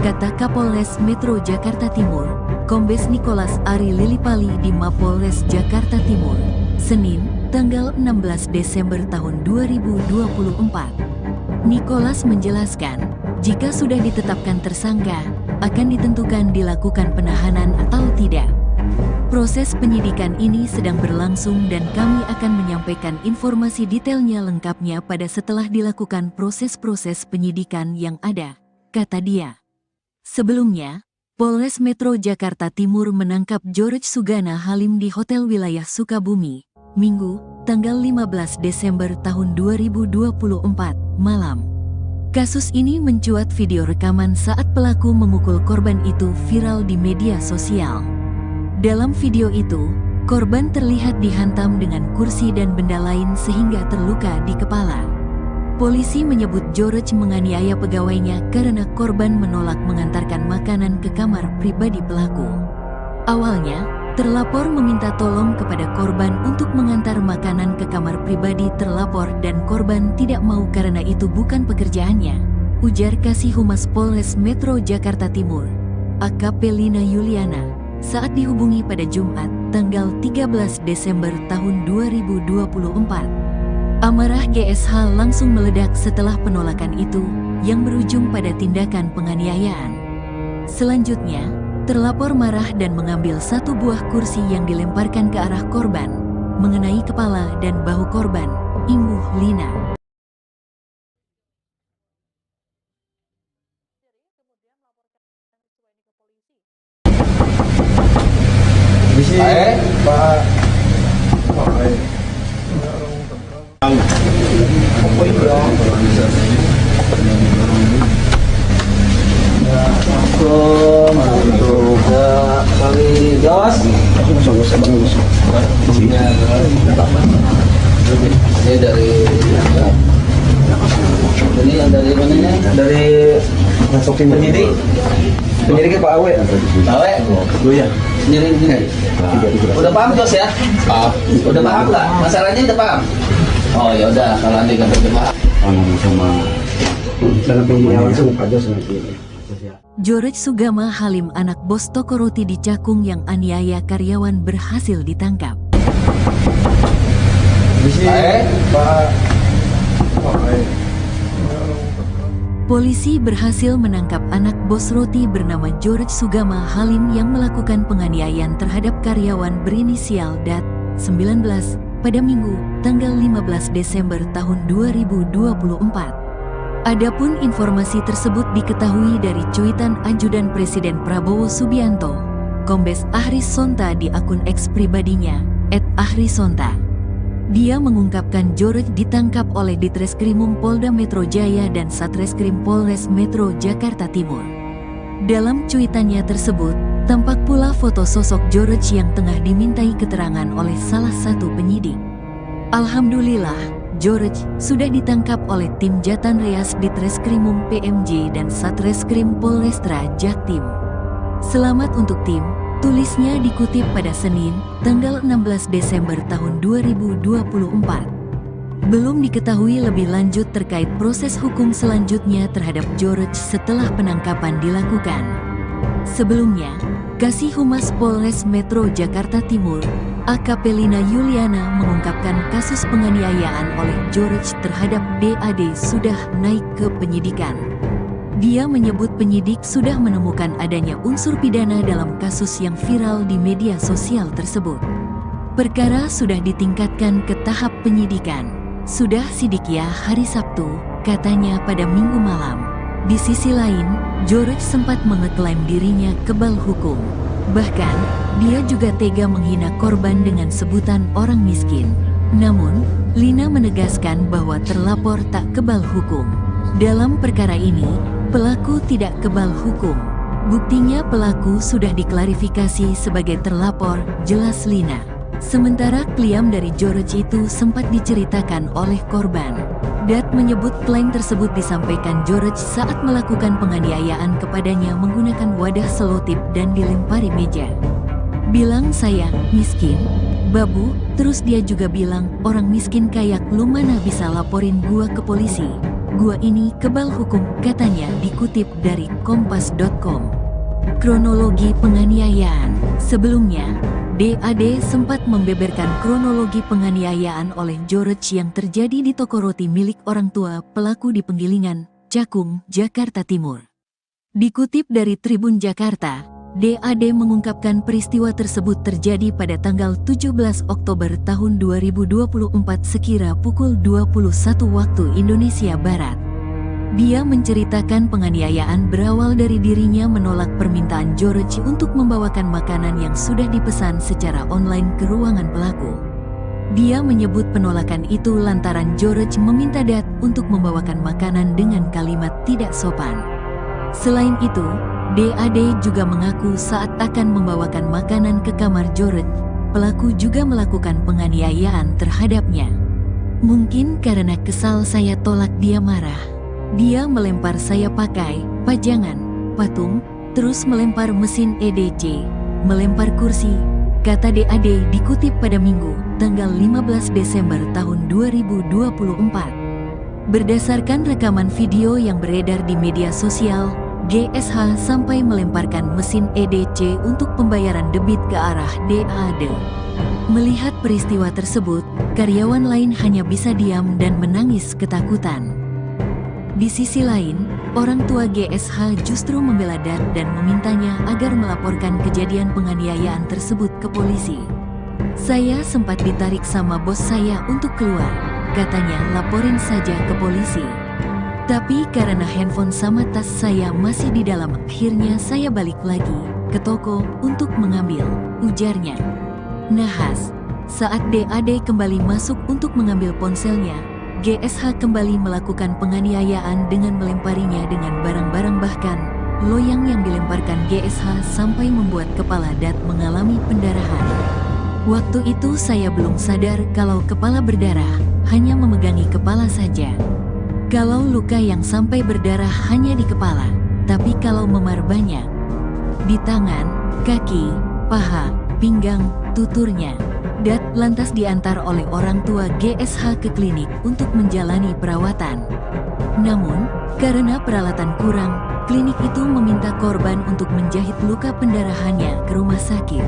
kata Kapolres Metro Jakarta Timur, Kombes Nicholas Ari Lilipali di Mapolres Jakarta Timur, Senin, tanggal 16 Desember tahun 2024. Nicholas menjelaskan, jika sudah ditetapkan tersangka, akan ditentukan dilakukan penahanan atau tidak. Proses penyidikan ini sedang berlangsung dan kami akan menyampaikan informasi detailnya lengkapnya pada setelah dilakukan proses-proses penyidikan yang ada, kata dia. Sebelumnya, Polres Metro Jakarta Timur menangkap George Sugana Halim di Hotel Wilayah Sukabumi, Minggu, tanggal 15 Desember tahun 2024, malam. Kasus ini mencuat video rekaman saat pelaku memukul korban itu viral di media sosial. Dalam video itu, korban terlihat dihantam dengan kursi dan benda lain sehingga terluka di kepala. Polisi menyebut George menganiaya pegawainya karena korban menolak mengantarkan makanan ke kamar pribadi pelaku. Awalnya, terlapor meminta tolong kepada korban untuk mengantar makanan ke kamar pribadi terlapor dan korban tidak mau karena itu bukan pekerjaannya, ujar Kasih Humas Polres Metro Jakarta Timur, AKP Lina Yuliana, saat dihubungi pada Jumat, tanggal 13 Desember tahun 2024. Amarah GSH langsung meledak setelah penolakan itu, yang berujung pada tindakan penganiayaan. Selanjutnya, terlapor marah dan mengambil satu buah kursi yang dilemparkan ke arah korban, mengenai kepala dan bahu korban, imbuh Lina. Ini dari ini yang dari mananya? Dari penyidik. Penyidiknya Pak Awe. Awe? Oh ya. Penyidik. Udah paham Jos ya? Paham. Udah paham nggak? Masalahnya udah paham? Oh ya udah, kalau nanti kan terjemah. Sama dalam penyidik langsung Pak Jos nanti. George Sugama Halim, anak bos toko roti di Cakung yang aniaya karyawan, berhasil ditangkap. Polisi berhasil menangkap anak bos roti bernama George Sugama Halim yang melakukan penganiayaan terhadap karyawan berinisial DAT 19 pada Minggu, tanggal 15 Desember tahun 2024. Adapun informasi tersebut diketahui dari cuitan Ajudan Presiden Prabowo Subianto, Kombes Ahris Sonta di akun X pribadinya, @ahrisonta. Dia mengungkapkan George ditangkap oleh Ditreskrimum Polda Metro Jaya dan Satreskrim Polres Metro Jakarta Timur. Dalam cuitannya tersebut, tampak pula foto sosok George yang tengah dimintai keterangan oleh salah satu penyidik. Alhamdulillah, George sudah ditangkap oleh tim Jatan Reas Ditreskrimum PMJ dan Satreskrim Polrestra Jaktim. Selamat untuk tim, tulisnya dikutip pada Senin, tanggal 16 Desember tahun 2024. Belum diketahui lebih lanjut terkait proses hukum selanjutnya terhadap George setelah penangkapan dilakukan. Sebelumnya, Kasih Humas Polres Metro Jakarta Timur, AKP Lina Yuliana, mengungkapkan kasus penganiayaan oleh George terhadap DAD sudah naik ke penyidikan. Dia menyebut penyidik sudah menemukan adanya unsur pidana dalam kasus yang viral di media sosial tersebut. Perkara sudah ditingkatkan ke tahap penyidikan. Sudah sidik ya hari Sabtu, katanya pada Minggu malam. Di sisi lain, George sempat mengeklaim dirinya kebal hukum. Bahkan, dia juga tega menghina korban dengan sebutan orang miskin. Namun, Lina menegaskan bahwa terlapor tak kebal hukum. Dalam perkara ini, pelaku tidak kebal hukum. Buktinya pelaku sudah diklarifikasi sebagai terlapor, jelas Lina. Sementara klaim dari George itu sempat diceritakan oleh korban. Dat menyebut klaim tersebut disampaikan George saat melakukan penganiayaan kepadanya menggunakan wadah selotip dan dilempari meja. Bilang saya miskin, babu, terus dia juga bilang orang miskin kayak lu mana bisa laporin gua ke polisi. Gua ini kebal hukum, katanya, dikutip dari kompas.com. Kronologi penganiayaan. Sebelumnya, DAD sempat membeberkan kronologi penganiayaan oleh George yang terjadi di toko roti milik orang tua pelaku di Penggilingan, Cakung, Jakarta Timur. Dikutip dari Tribun Jakarta, DAD mengungkapkan peristiwa tersebut terjadi pada tanggal 17 Oktober tahun 2024 sekira pukul 21 waktu Indonesia Barat. Dia menceritakan penganiayaan berawal dari dirinya menolak permintaan George untuk membawakan makanan yang sudah dipesan secara online ke ruangan pelaku. Dia menyebut penolakan itu lantaran George meminta Dat untuk membawakan makanan dengan kalimat tidak sopan. Selain itu, DAD juga mengaku saat akan membawakan makanan ke kamar George, pelaku juga melakukan penganiayaan terhadapnya. Mungkin karena kesal saya tolak dia marah. Dia melempar saya pakai pajangan, patung, terus melempar mesin EDC, melempar kursi, kata DAD dikutip pada Minggu, tanggal 15 Desember tahun 2024. Berdasarkan rekaman video yang beredar di media sosial, GSH sampai melemparkan mesin EDC untuk pembayaran debit ke arah DAD. Melihat peristiwa tersebut, karyawan lain hanya bisa diam dan menangis ketakutan. Di sisi lain, orang tua GSH justru membela Dat dan memintanya agar melaporkan kejadian penganiayaan tersebut ke polisi. Saya sempat ditarik sama bos saya untuk keluar, katanya laporin saja ke polisi. Tapi karena handphone sama tas saya masih di dalam, akhirnya saya balik lagi ke toko untuk mengambil, ujarnya. Nahas, saat DAD kembali masuk untuk mengambil ponselnya, GSH kembali melakukan penganiayaan dengan melemparinya dengan barang-barang, bahkan loyang yang dilemparkan GSH sampai membuat kepala Dat mengalami pendarahan. Waktu itu saya belum sadar kalau kepala berdarah, hanya memegangi kepala saja. Kalau luka yang sampai berdarah hanya di kepala, tapi kalau memar banyak di tangan, kaki, paha, pinggang, tuturnya. Dat lantas diantar oleh orang tua GSH ke klinik untuk menjalani perawatan. Namun, karena peralatan kurang, klinik itu meminta korban untuk menjahit luka pendarahannya ke rumah sakit.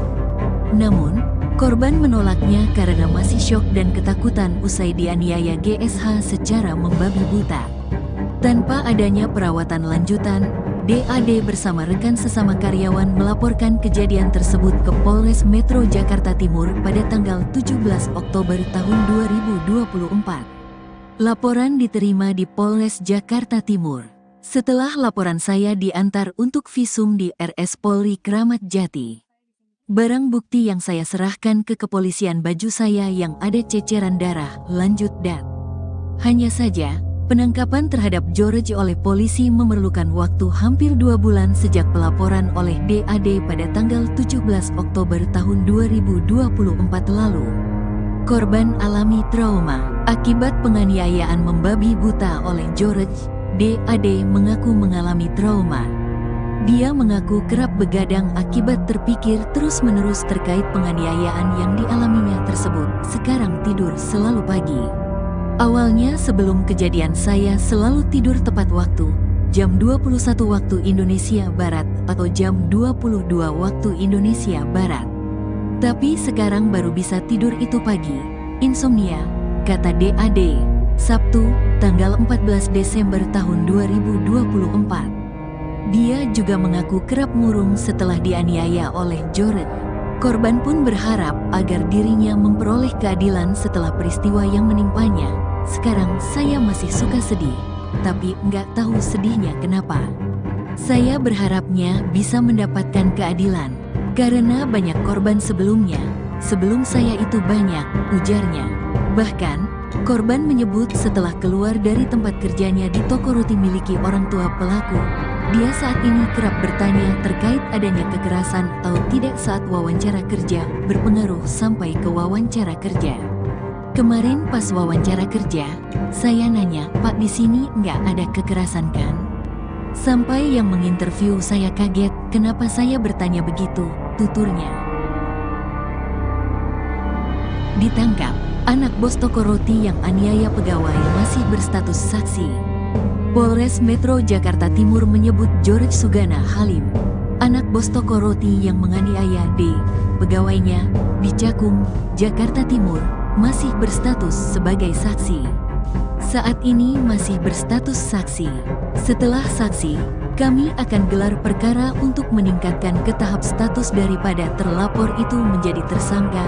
Namun, korban menolaknya karena masih syok dan ketakutan usai dianiaya GSH secara membabi buta. Tanpa adanya perawatan lanjutan, DAD bersama rekan sesama karyawan melaporkan kejadian tersebut ke Polres Metro Jakarta Timur pada tanggal 17 Oktober tahun 2024. Laporan diterima di Polres Jakarta Timur. Setelah laporan saya diantar untuk visum di RS Polri Kramat Jati. Barang bukti yang saya serahkan ke kepolisian baju saya yang ada ceceran darah, lanjut Dat. Hanya saja, penangkapan terhadap George oleh polisi memerlukan waktu hampir 2 bulan sejak pelaporan oleh DAD pada tanggal 17 Oktober tahun 2024 lalu. Korban alami trauma akibat penganiayaan membabi buta oleh George. DAD mengaku mengalami trauma. Dia mengaku kerap begadang akibat terpikir terus-menerus terkait penganiayaan yang dialaminya tersebut. Sekarang tidur selalu pagi. Awalnya sebelum kejadian saya selalu tidur tepat waktu, jam 21 waktu Indonesia Barat atau jam 22 waktu Indonesia Barat. Tapi sekarang baru bisa tidur itu pagi. Insomnia, kata DAD. Sabtu, tanggal 14 Desember tahun 2024. Dia juga mengaku kerap murung setelah dianiaya oleh George. Korban pun berharap agar dirinya memperoleh keadilan setelah peristiwa yang menimpanya. Sekarang saya masih suka sedih, tapi nggak tahu sedihnya kenapa. Saya berharapnya bisa mendapatkan keadilan, karena banyak korban sebelumnya. Sebelum saya itu banyak, ujarnya. Bahkan, korban menyebut setelah keluar dari tempat kerjanya di toko roti miliki orang tua pelaku, dia saat ini kerap bertanya terkait adanya kekerasan atau tidak saat wawancara kerja, berpengaruh sampai ke wawancara kerja. Kemarin pas wawancara kerja, saya nanya, "Pak, di sini nggak ada kekerasan kan?" Sampai yang menginterview saya kaget, kenapa saya bertanya begitu, tuturnya. Ditangkap, anak bos toko roti yang aniaya pegawai masih berstatus saksi. Polres Metro Jakarta Timur menyebut George Sugana Halim, anak bos toko roti yang menganiaya D, pegawainya, di Cakung, Jakarta Timur, masih berstatus sebagai saksi. Saat ini masih berstatus saksi. Setelah saksi, kami akan gelar perkara untuk meningkatkan ke tahap status daripada terlapor itu menjadi tersangka,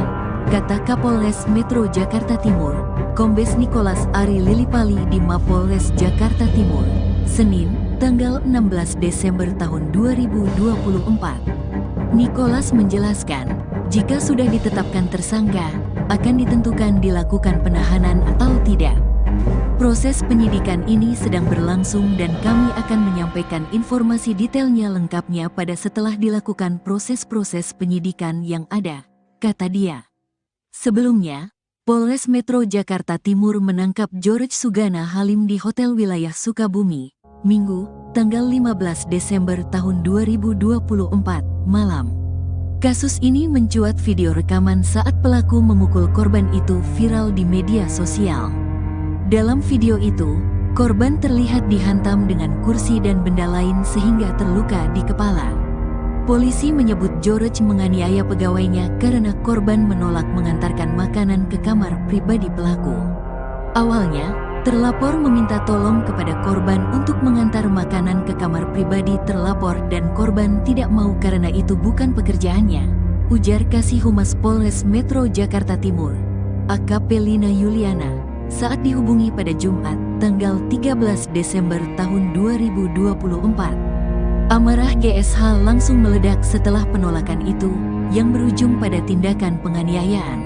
kata Kapolres Metro Jakarta Timur, Kombes Nicholas Ari Lilipali di Mapolres Jakarta Timur, Senin, tanggal 16 Desember tahun 2024. Nicholas menjelaskan, jika sudah ditetapkan tersangka, akan ditentukan dilakukan penahanan atau tidak. Proses penyidikan ini sedang berlangsung dan kami akan menyampaikan informasi detailnya lengkapnya pada setelah dilakukan proses-proses penyidikan yang ada, kata dia. Sebelumnya, Polres Metro Jakarta Timur menangkap George Sugana Halim di Hotel Wilayah Sukabumi, Minggu, tanggal 15 Desember tahun 2024, malam. Kasus ini mencuat video rekaman saat pelaku memukul korban itu viral di media sosial. Dalam video itu, korban terlihat dihantam dengan kursi dan benda lain sehingga terluka di kepala. Polisi menyebut George menganiaya pegawainya karena korban menolak mengantarkan makanan ke kamar pribadi pelaku. Awalnya, terlapor meminta tolong kepada korban untuk mengantar makanan ke kamar pribadi terlapor dan korban tidak mau karena itu bukan pekerjaannya, ujar Kasih Humas Polres Metro Jakarta Timur, AKP Lina Yuliana, saat dihubungi pada Jumat, tanggal 13 Desember tahun 2024. Amarah GSH langsung meledak setelah penolakan itu, yang berujung pada tindakan penganiayaan.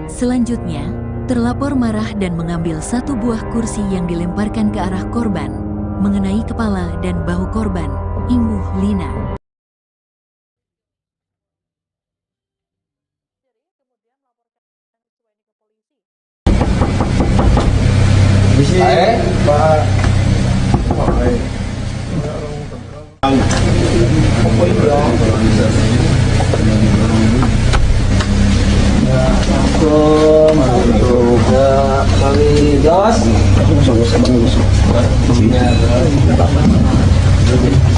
Selanjutnya, terlapor marah dan mengambil satu buah kursi yang dilemparkan ke arah korban, mengenai kepala dan bahu korban, imbuh Lina.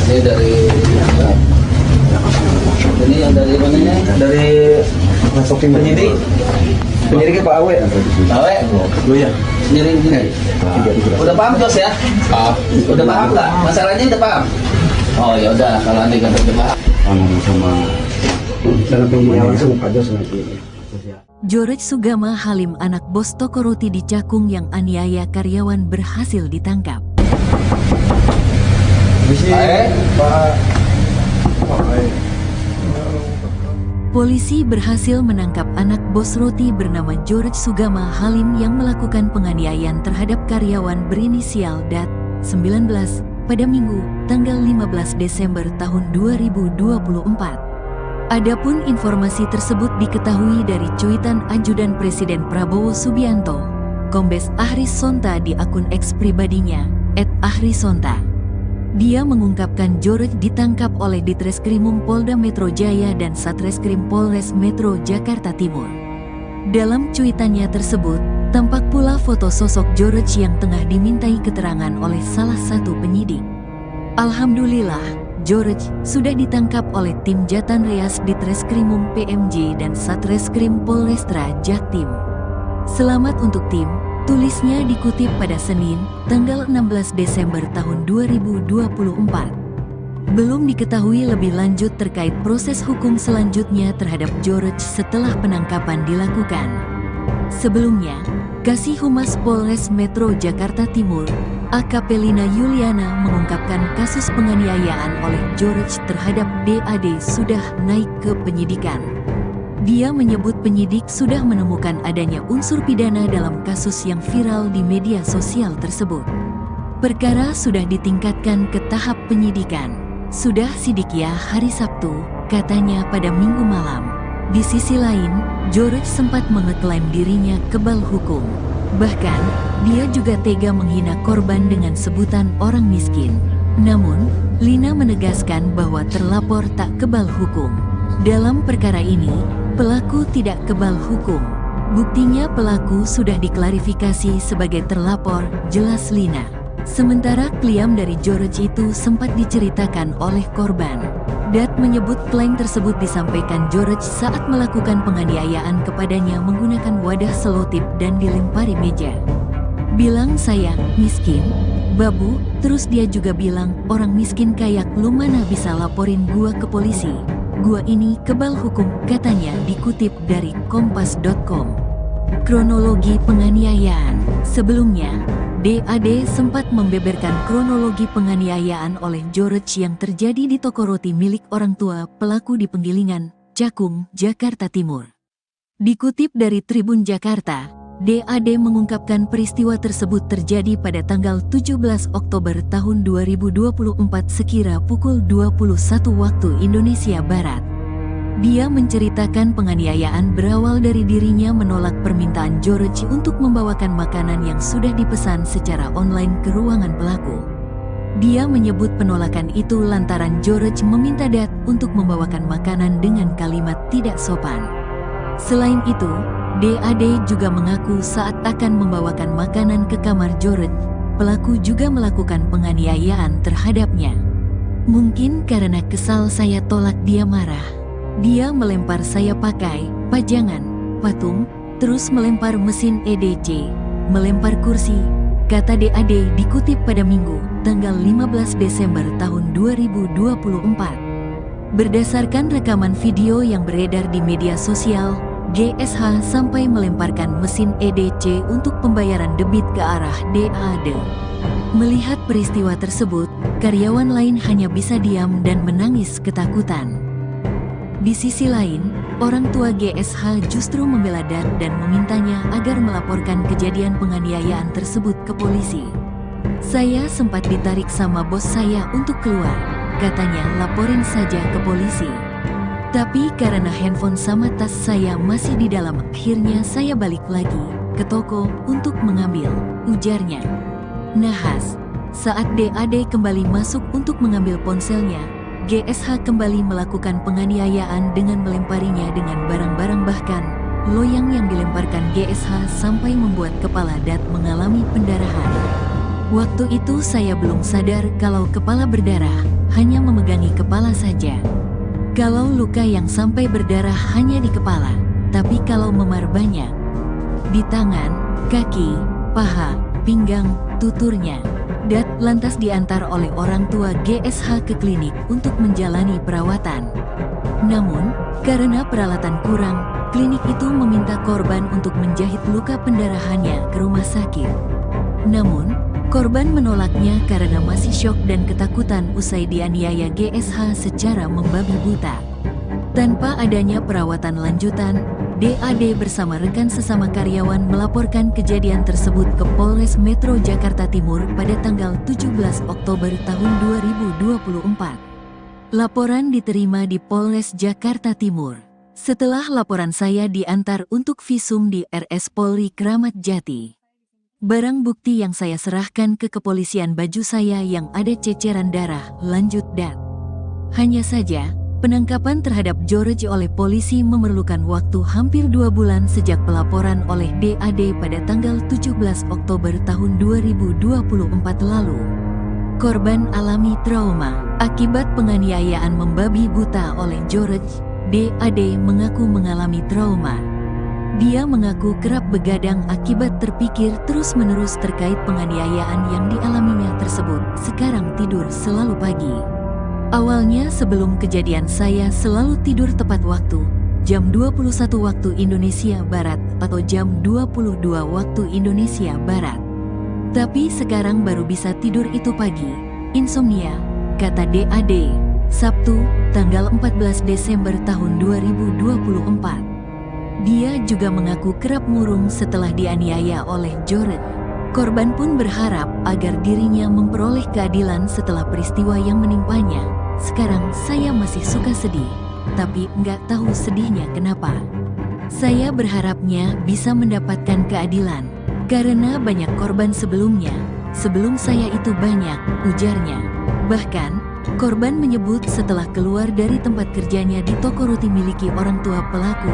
Ini dari ini yang dari mananya? Dari penyidik. Penyidiknya Pak Awe. Awe? Oh ya. Penyidik gini. Udah paham Jos ya? Udah paham nggak? Masalahnya udah paham? Oh ya udah, kalau anda kan udah paham. Sama dalam penyidik langsung Pak Jos nanti. George Sugama Halim, anak bos toko roti di Cakung yang aniaya karyawan, berhasil ditangkap. Polisi berhasil menangkap anak bos roti bernama George Sugama Halim yang melakukan penganiayaan terhadap karyawan berinisial DAT 19 pada Minggu, tanggal 15 Desember tahun 2024. Adapun informasi tersebut diketahui dari cuitan Ajudan Presiden Prabowo Subianto, Kombes Ahri Sonta di akun X pribadinya, @ahrisonta. Dia mengungkapkan George ditangkap oleh Ditreskrimum Polda Metro Jaya dan Satreskrim Polres Metro Jakarta Timur. Dalam cuitannya tersebut, tampak pula foto sosok George yang tengah dimintai keterangan oleh salah satu penyidik. Alhamdulillah, George sudah ditangkap oleh tim Jatan Reas Ditreskrimum PMJ dan Satreskrim Polrestra Jaktim. Selamat untuk tim, tulisnya dikutip pada Senin, tanggal 16 Desember tahun 2024. Belum diketahui lebih lanjut terkait proses hukum selanjutnya terhadap George setelah penangkapan dilakukan. Sebelumnya, Kasih Humas Polres Metro Jakarta Timur, AKP Lina Yuliana, mengungkapkan kasus penganiayaan oleh George terhadap DAD sudah naik ke penyidikan. Dia menyebut penyidik sudah menemukan adanya unsur pidana dalam kasus yang viral di media sosial tersebut. Perkara sudah ditingkatkan ke tahap penyidikan. Sudah sidik ya hari Sabtu, katanya pada Minggu malam. Di sisi lain, George sempat mengeklaim dirinya kebal hukum. Bahkan, dia juga tega menghina korban dengan sebutan orang miskin. Namun, Lina menegaskan bahwa terlapor tak kebal hukum. Dalam perkara ini, pelaku tidak kebal hukum. Buktinya pelaku sudah diklarifikasi sebagai terlapor, jelas Lina. Sementara klaim dari George itu sempat diceritakan oleh korban. Dat menyebut klaim tersebut disampaikan George saat melakukan penganiayaan kepadanya menggunakan wadah selotip dan dilempari meja. Bilang saya miskin, babu, terus dia juga bilang orang miskin kayak lu mana bisa laporin gua ke polisi. Gua ini kebal hukum, katanya, dikutip dari kompas.com. Kronologi penganiayaan. Sebelumnya, DAD sempat membeberkan kronologi penganiayaan oleh George yang terjadi di toko roti milik orang tua pelaku di Penggilingan, Cakung, Jakarta Timur. Dikutip dari Tribun Jakarta, DAD mengungkapkan peristiwa tersebut terjadi pada tanggal 17 Oktober tahun 2024 sekira pukul 21 waktu Indonesia Barat. Dia menceritakan penganiayaan berawal dari dirinya menolak permintaan George untuk membawakan makanan yang sudah dipesan secara online ke ruangan pelaku. Dia menyebut penolakan itu lantaran George meminta Dat untuk membawakan makanan dengan kalimat tidak sopan. Selain itu, DAD juga mengaku saat akan membawakan makanan ke kamar George, pelaku juga melakukan penganiayaan terhadapnya. Mungkin karena kesal saya tolak dia marah. Dia melempar saya pakai pajangan, patung, terus melempar mesin EDC, melempar kursi, kata DAD dikutip pada Minggu, tanggal 15 Desember tahun 2024. Berdasarkan rekaman video yang beredar di media sosial, GSH sampai melemparkan mesin EDC untuk pembayaran debit ke arah DAD. Melihat peristiwa tersebut, karyawan lain hanya bisa diam dan menangis ketakutan. Di sisi lain, orang tua GSH justru membela DAD dan memintanya agar melaporkan kejadian penganiayaan tersebut ke polisi. Saya sempat ditarik sama bos saya untuk keluar, katanya laporin saja ke polisi. Tapi karena handphone sama tas saya masih di dalam, akhirnya saya balik lagi ke toko untuk mengambil, ujarnya. Nahas, saat DAD kembali masuk untuk mengambil ponselnya, GSH kembali melakukan penganiayaan dengan melemparinya dengan barang-barang, bahkan loyang yang dilemparkan GSH sampai membuat kepala DAD mengalami pendarahan. Waktu itu saya belum sadar kalau kepala berdarah, hanya memegangi kepala saja. Kalau luka yang sampai berdarah hanya di kepala, tapi kalau memar banyak di tangan, kaki, paha, pinggang, tuturnya. DAD lantas diantar oleh orang tua GSH ke klinik untuk menjalani perawatan. Namun, karena peralatan kurang, klinik itu meminta korban untuk menjahit luka pendarahannya ke rumah sakit. Namun, korban menolaknya karena masih syok dan ketakutan usai dianiaya GSH secara membabi buta. Tanpa adanya perawatan lanjutan, DAD bersama rekan sesama karyawan melaporkan kejadian tersebut ke Polres Metro Jakarta Timur pada tanggal 17 Oktober tahun 2024. Laporan diterima di Polres Jakarta Timur. Setelah laporan saya diantar untuk visum di RS Polri Kramat Jati. Barang bukti yang saya serahkan ke kepolisian baju saya yang ada ceceran darah, lanjut DAD. Hanya saja, penangkapan terhadap George oleh polisi memerlukan waktu hampir 2 bulan sejak pelaporan oleh DAD pada tanggal 17 Oktober tahun 2024 lalu. Korban alami trauma akibat penganiayaan membabi buta oleh George. DAD mengaku mengalami trauma. Dia mengaku kerap begadang akibat terpikir terus-menerus terkait penganiayaan yang dialaminya tersebut. Sekarang tidur selalu pagi. Awalnya sebelum kejadian saya selalu tidur tepat waktu, jam 21 waktu Indonesia Barat atau jam 22 waktu Indonesia Barat. Tapi sekarang baru bisa tidur itu pagi. Insomnia, kata DAD. Sabtu, tanggal 14 Desember tahun 2024. Dia juga mengaku kerap murung setelah dianiaya oleh George. Korban pun berharap agar dirinya memperoleh keadilan setelah peristiwa yang menimpanya. Sekarang saya masih suka sedih, tapi nggak tahu sedihnya kenapa. Saya berharapnya bisa mendapatkan keadilan, karena banyak korban sebelumnya. Sebelum saya itu banyak, ujarnya. Bahkan, korban menyebut setelah keluar dari tempat kerjanya di toko roti miliki orang tua pelaku,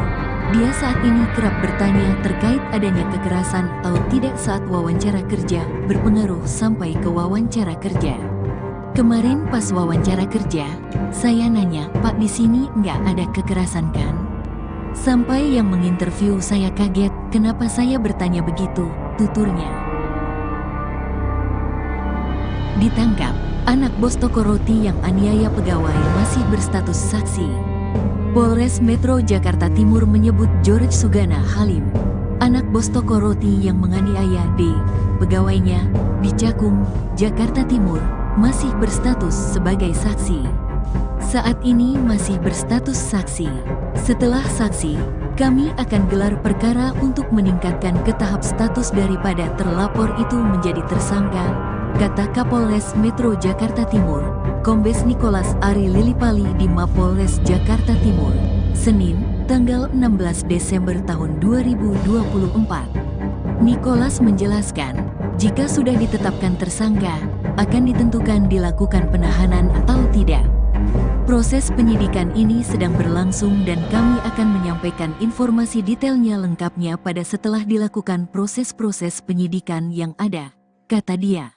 dia saat ini kerap bertanya terkait adanya kekerasan atau tidak saat wawancara kerja, berpengaruh sampai ke wawancara kerja. Kemarin pas wawancara kerja, saya nanya, "Pak, di sini nggak ada kekerasan kan?" Sampai yang menginterview saya kaget, kenapa saya bertanya begitu, tuturnya. Ditangkap, anak bos toko roti yang aniaya pegawai masih berstatus saksi. Polres Metro Jakarta Timur menyebut George Sugana Halim, anak bos toko roti yang menganiaya D, pegawainya, di Cakung, Jakarta Timur, masih berstatus sebagai saksi. Saat ini masih berstatus saksi. Setelah saksi, kami akan gelar perkara untuk meningkatkan ke tahap status daripada terlapor itu menjadi tersangka, kata Kapolres Metro Jakarta Timur, Kombes Nicholas Ari Lilipali di Mapolres Jakarta Timur, Senin, tanggal 16 Desember tahun 2024. Nicholas menjelaskan, jika sudah ditetapkan tersangka, akan ditentukan dilakukan penahanan atau tidak. Proses penyidikan ini sedang berlangsung dan kami akan menyampaikan informasi detailnya lengkapnya pada setelah dilakukan proses-proses penyidikan yang ada, kata dia.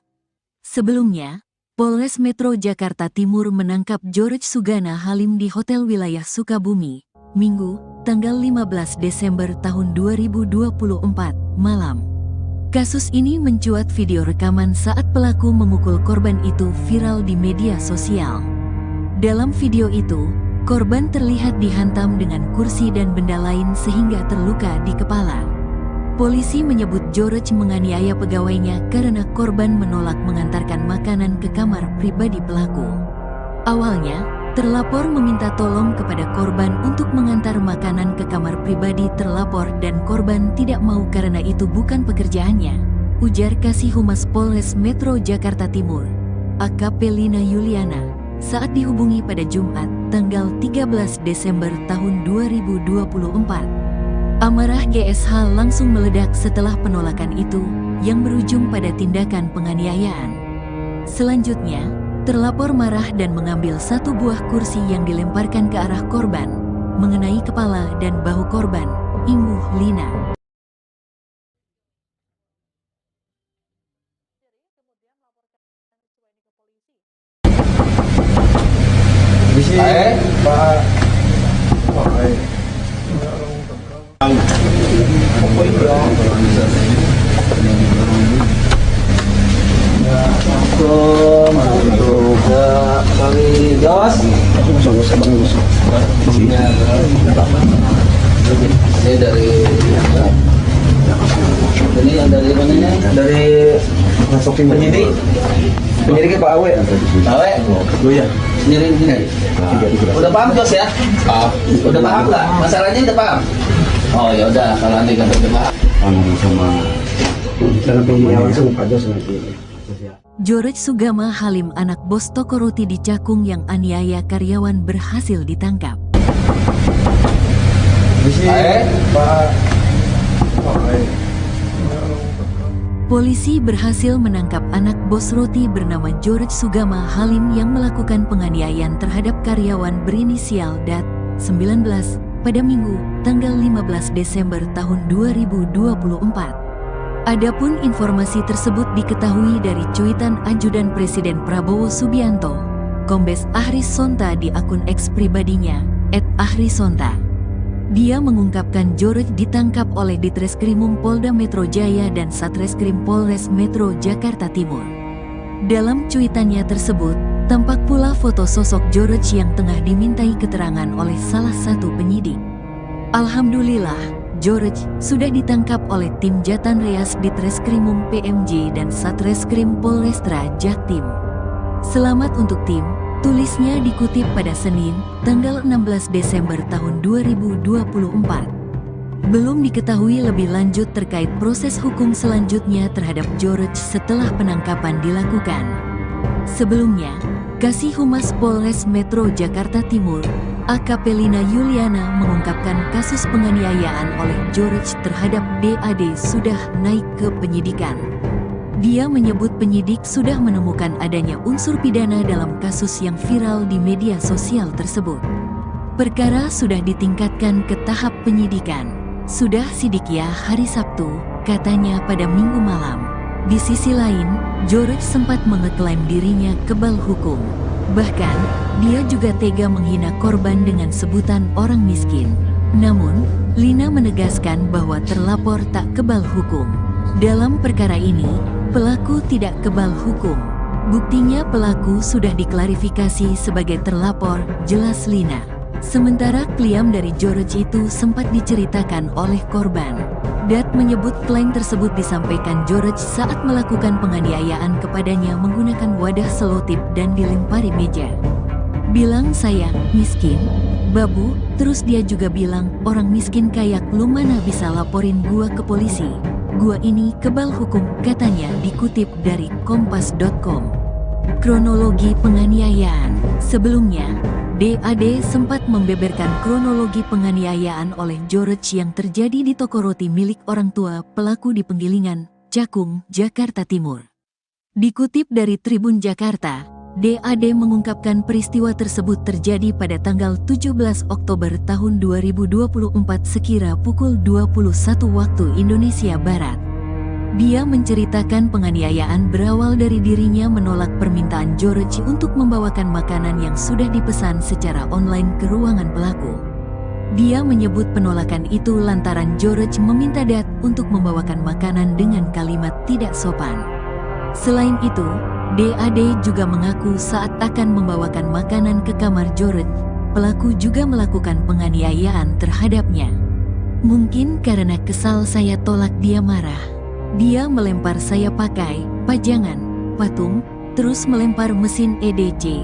Sebelumnya, Polres Metro Jakarta Timur menangkap George Sugana Halim di Hotel Wilayah Sukabumi, Minggu, tanggal 15 Desember tahun 2024, malam. Kasus ini mencuat video rekaman saat pelaku memukul korban itu viral di media sosial. Dalam video itu, korban terlihat dihantam dengan kursi dan benda lain sehingga terluka di kepala. Polisi menyebut George menganiaya pegawainya karena korban menolak mengantarkan makanan ke kamar pribadi pelaku. Awalnya, terlapor meminta tolong kepada korban untuk mengantar makanan ke kamar pribadi terlapor dan korban tidak mau karena itu bukan pekerjaannya, ujar Kasih Humas Polres Metro Jakarta Timur, AKP Lina Yuliana, saat dihubungi pada Jumat, tanggal 13 Desember tahun 2024. Amarah GSH langsung meledak setelah penolakan itu, yang berujung pada tindakan penganiayaan. Selanjutnya, terlapor marah dan mengambil satu buah kursi yang dilemparkan ke arah korban, mengenai kepala dan bahu korban, imbuh Lina. Ini dari ini yang dari mananya? Dari penyidiknya Pak Awe. Awe? Oh ya. Sendiri. Udah paham Jos ya? Udah paham nggak? Masalahnya udah paham? Oh ya udah, kalau nanti kan udah paham. Sama langsung Pak Jos nanti. George Sugama Halim, anak bos toko roti di Cakung yang aniaya karyawan, berhasil ditangkap. Polisi berhasil menangkap anak bos roti bernama George Sugama Halim yang melakukan penganiayaan terhadap karyawan berinisial DAT 19 pada Minggu, tanggal 15 Desember tahun 2024. Adapun informasi tersebut diketahui dari cuitan Ajudan Presiden Prabowo Subianto, Kombes Ahris Sonta di akun X pribadinya, @ahrisonta. Dia mengungkapkan George ditangkap oleh Ditreskrimum Polda Metro Jaya dan Satreskrim Polres Metro Jakarta Timur. Dalam cuitannya tersebut, tampak pula foto sosok George yang tengah dimintai keterangan oleh salah satu penyidik. Alhamdulillah, George sudah ditangkap oleh tim Jatan Reas Ditreskrimum PMJ dan Satreskrim Polrestra Jaktim. Selamat untuk tim, tulisnya dikutip pada Senin, tanggal 16 Desember tahun 2024. Belum diketahui lebih lanjut terkait proses hukum selanjutnya terhadap George setelah penangkapan dilakukan. Sebelumnya, Kasih Humas Polres Metro Jakarta Timur, AKP Lina Yuliana, mengungkapkan kasus penganiayaan oleh George terhadap DAD sudah naik ke penyidikan. Dia menyebut penyidik sudah menemukan adanya unsur pidana dalam kasus yang viral di media sosial tersebut. Perkara sudah ditingkatkan ke tahap penyidikan. Sudah sidik ya hari Sabtu, katanya pada Minggu malam. Di sisi lain, George sempat mengeklaim dirinya kebal hukum. Bahkan, dia juga tega menghina korban dengan sebutan orang miskin. Namun, Lina menegaskan bahwa terlapor tak kebal hukum. Dalam perkara ini, pelaku tidak kebal hukum. Buktinya pelaku sudah diklarifikasi sebagai terlapor, jelas Lina. Sementara klaim dari George itu sempat diceritakan oleh korban. Dat menyebut klaim tersebut disampaikan George saat melakukan penganiayaan kepadanya menggunakan wadah selotip dan dilempari meja. Bilang saya miskin, babu, terus dia juga bilang orang miskin kayak lu mana bisa laporin gua ke polisi. Gua ini kebal hukum, katanya dikutip dari kompas.com. Kronologi penganiayaan. Sebelumnya, DAD sempat membeberkan kronologi penganiayaan oleh George yang terjadi di toko roti milik orang tua pelaku di Penggilingan, Cakung, Jakarta Timur. Dikutip dari Tribun Jakarta, DAD mengungkapkan peristiwa tersebut terjadi pada tanggal 17 Oktober tahun 2024 sekira pukul 21 waktu Indonesia Barat. Dia menceritakan penganiayaan berawal dari dirinya menolak permintaan George untuk membawakan makanan yang sudah dipesan secara online ke ruangan pelaku. Dia menyebut penolakan itu lantaran George meminta Dat untuk membawakan makanan dengan kalimat tidak sopan. Selain itu, DAD juga mengaku saat akan membawakan makanan ke kamar George, pelaku juga melakukan penganiayaan terhadapnya. Mungkin karena kesal saya tolak dia marah. Dia melempar saya pakai pajangan, patung, terus melempar mesin EDC.